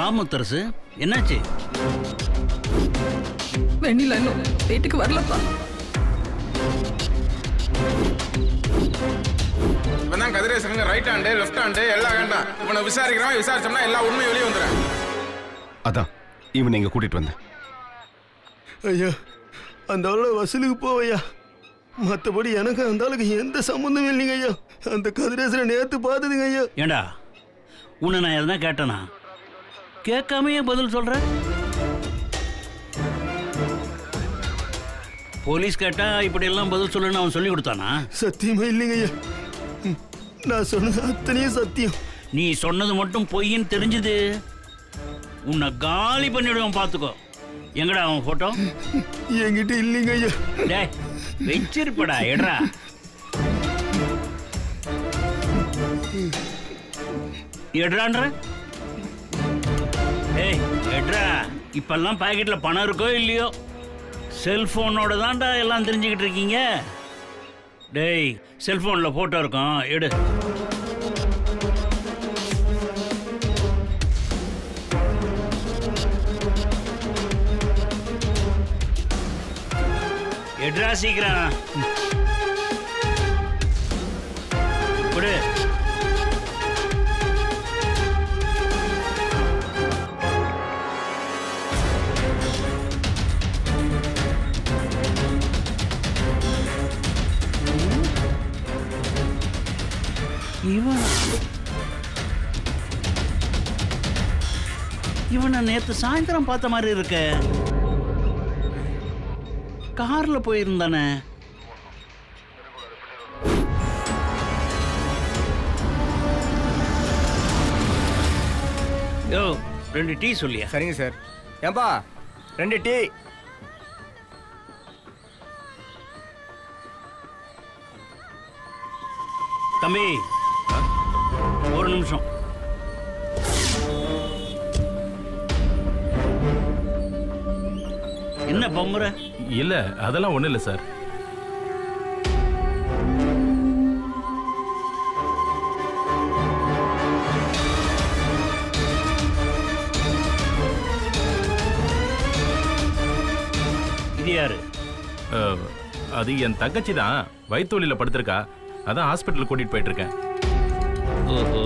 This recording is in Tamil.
வா முத்தரசு, என்னாச்சு? வெண்ணிலா இன்னும் வீட்டுக்கு வரலப்பா. இவன் கதிரேசனுங்க ரைட் ஹேண்டு லெஃப்ட் ஹேண்டு எல்லாம் வேண்டாம். இவனை விசாரிச்சோம்னா எல்லா உண்மையும் வெளியே வந்துடும். அதான் இவனை இங்க கூட்டிட்டு வந்தேன். ஐயா அந்த ஆளோட வசூலுக்கு போவையா, மற்றபடி எனக்கு அந்த ஆளுக்கு எந்த சம்பந்தமும் இல்லைங்க ஐயா. அந்த கதிரேசனை நேற்று பார்த்ததுங்க ஐயா. ஏண்டா உன்னை நான் எதனா கேட்டனா? கேட்காமையே பதில் சொல்ற. போலீஸ் கேட்டா இப்படி எல்லாம் பதில் சொல்லணும்னு அவன் சொல்லி கொடுத்தானா? சத்தியமா இல்லைங்க ஐயா, நான் சொன்னது அத்தனையும் சத்தியம். நீ சொன்னது மட்டும் பொய்ன்னு தெரிஞ்சது உன்னை காலி பண்ணிடுவான், பாத்துக்கோ. எங்கடா அவன் போட்டோ? என்கிட்ட இல்லைங்க ஐயா. டேய் வெச்சிருப்படா, எடுறா. எடுறான்ற. ஏய் எடுறா. இப்பெல்லாம் பாக்கெட்ல பணம் இருக்கோ இல்லையோ, செல்போனோட தான்டா எல்லாம் தெரிஞ்சுக்கிட்டு இருக்கீங்க. டேய் செல்போன்ல போட்டோ இருக்கும், எடு. எடுறா சீக்கிரம். கொடு. இவனை நேத்து சாயந்தரம் பார்த்த மாதிரி இருக்க. கார்ல போயிருந்தானே. யோ 2 டீ சொல்லியா? சரிங்க சார். ஏன்பா 2 டீ. தம்பி ஒரு நிமிஷம். என்ன பம்புற? இல்ல அதெல்லாம் ஒண்ணு இல்ல சார். இது யாரு? அது என் தங்கச்சி தான். வயிற்று வலியில படுத்திருக்கா, அதான் ஹாஸ்பிட்டல் கூட்டிட்டு போயிட்டு இருக்கேன். ஓஹோ.